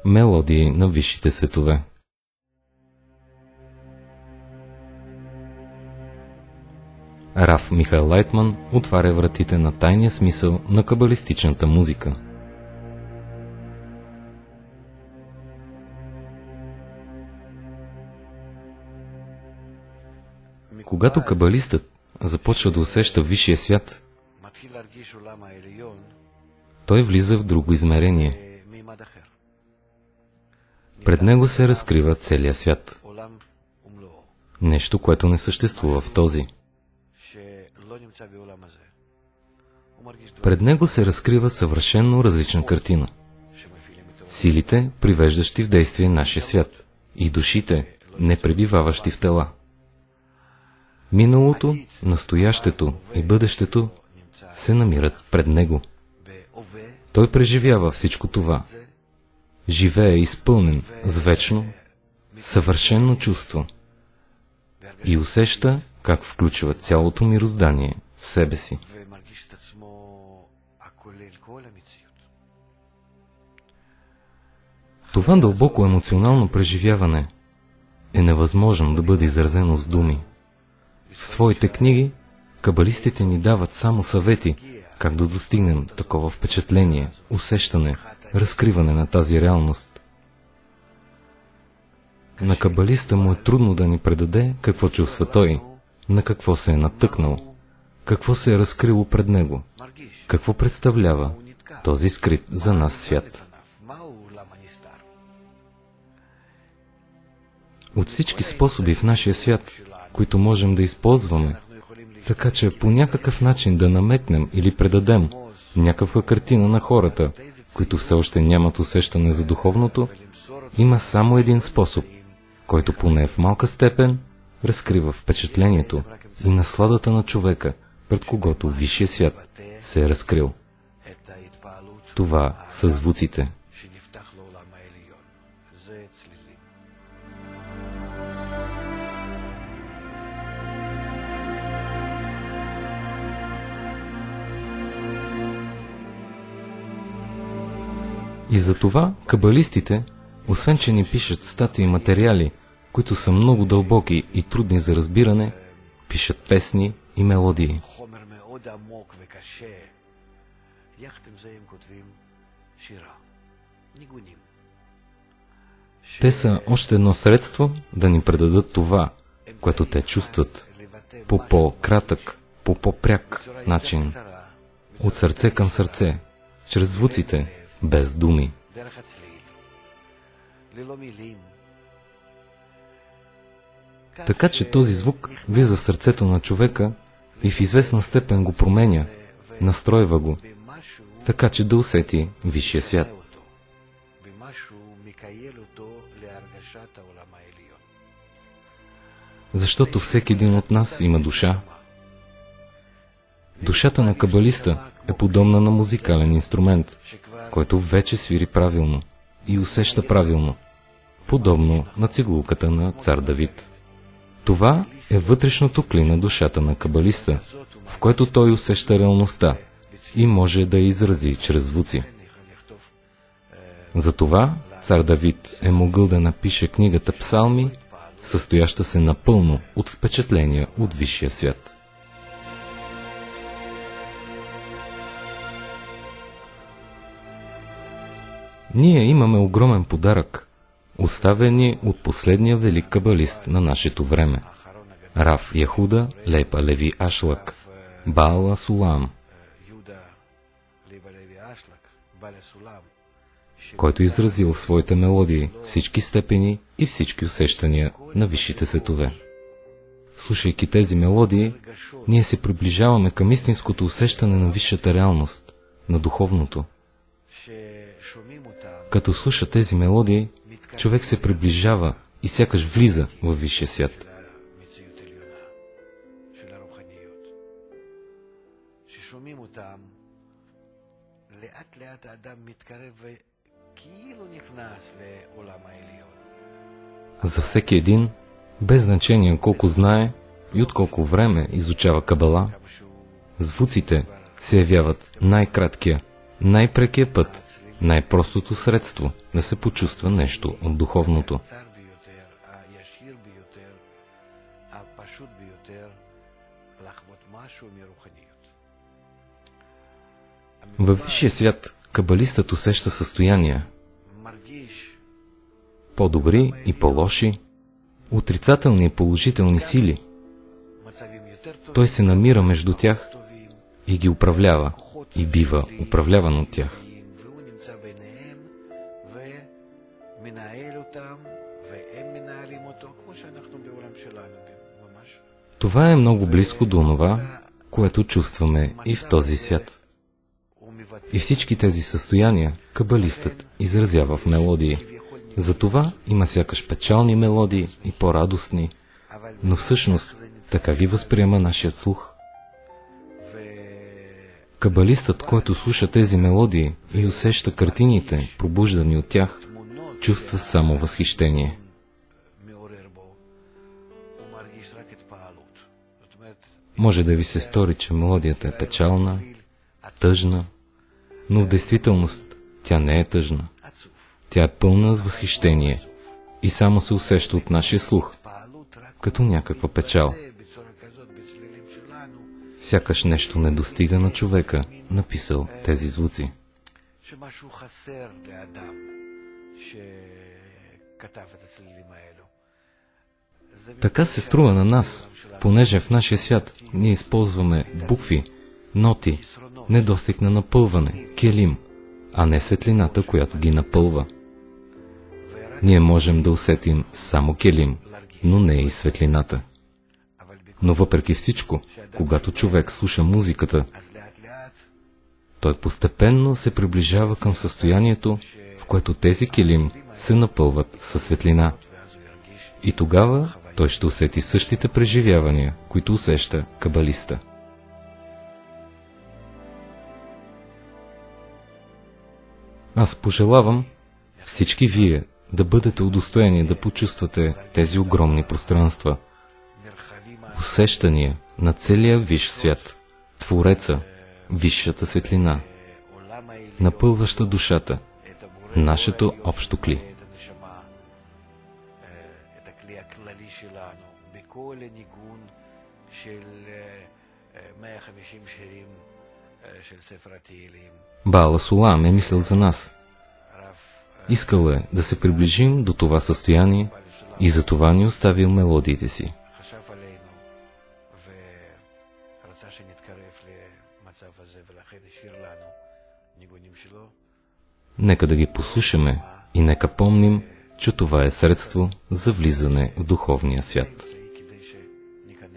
Мелодии на висшите светове. Раф Михаел Лайтман отваря вратите на тайния смисъл на кабалистичната музика. Когато кабалистът започва да усеща висшия свят, той влиза в друго измерение. Пред него се разкрива целия свят. Нещо, което не съществува в този. Пред него се разкрива съвършенно различна картина. Силите, привеждащи в действие нашия свят, и душите, не пребиваващи в тела. Миналото, настоящето и бъдещето се намират пред него. Той преживява всичко това. Живее изпълнен с вечно, съвършено чувство и усеща как включва цялото мироздание в себе си. Това дълбоко емоционално преживяване е невъзможно да бъде изразено с думи. В своите книги кабалистите ни дават само съвети как да достигнем такова впечатление, усещане, разкриване на тази реалност. На кабалиста му е трудно да ни предаде какво чувства той, на какво се е натъкнал, какво се е разкрило пред него, какво представлява този скрит за нас свят. От всички способи в нашия свят, които можем да използваме, така че по някакъв начин да намекнем или предадем някаква картина на хората, които все още нямат усещане за духовното, има само един способ, който поне в малка степен разкрива впечатлението и насладата на човека, пред когото висшия свят се е разкрил. Това са звуците. И затова кабалистите, освен че ни пишат статии и материали, които са много дълбоки и трудни за разбиране, пишат песни и мелодии. Те са още едно средство да ни предадат това, което те чувстват, по по-кратък, по по-пряк начин, от сърце към сърце, чрез звуците, без думи. Така че този звук влиза в сърцето на човека и в известна степен го променя, настройва го, така че да усети висшия свят. Защото всеки един от нас има душа. Душата на кабалиста е подобна на музикален инструмент, който вече свири правилно и усеща правилно, подобно на цигулката на цар Давид. Това е вътрешното кли на душата на кабалиста, в което той усеща реалността и може да я изрази чрез звуци. Затова цар Давид е могъл да напише книгата Псалми, състояща се напълно от впечатления от висшия свят. Ние имаме огромен подарък, оставен ни от последния велик кабалист на нашето време, Рав Яхуда Лейпа Леви Ашлак, Баала Сулам, който изразил в своите мелодии всички степени и всички усещания на висшите светове. Слушайки тези мелодии, ние се приближаваме към истинското усещане на висшата реалност, на духовното. Като слуша тези мелодии, човек се приближава и сякаш влиза във висшия свят. За всеки един, без значение колко знае и от колко време изучава кабала, звуците се явяват най-краткия, най-прекия път най-простото средство да се почувства нещо от духовното. Във висшия свят кабалистът усеща състояния, по-добри и по-лоши, отрицателни и положителни сили. Той се намира между тях и ги управлява, и бива управляван от тях. Това е много близко до това, което чувстваме и в този свят. И всички тези състояния кабалистът изразява в мелодии. Затова има сякаш печални мелодии и по-радостни, но всъщност така ги възприема нашият слух. Кабалистът, който слуша тези мелодии и усеща картините, пробуждани от тях, чувства само възхищение. Може да ви се стори, че мелодията е печална, тъжна, но в действителност тя не е тъжна. Тя е пълна с възхищение и само се усеща от нашия слух, като някаква печал. Сякаш нещо не достига на човека, написал тези звуци. Така се струва на нас, понеже в нашия свят ние използваме букви, ноти, недостиг на напълване, келим, а не светлината, която ги напълва. Ние можем да усетим само келим, но не и светлината. Но въпреки всичко, когато човек слуша музиката, той постепенно се приближава към състоянието, в което тези келим се напълват със светлина. И тогава той ще усети същите преживявания, които усеща кабалиста. Аз пожелавам всички вие да бъдете удостоени да почувствате тези огромни пространства, усещания на целия висш свят, Твореца, висшата светлина, напълваща душата, нашето общо кли. Баала Сулам е мислил за нас. Искал е да се приближим до това състояние и затова ни оставил мелодиите си. Нека да ги послушаме и нека помним, че това е средство за влизане в духовния свят.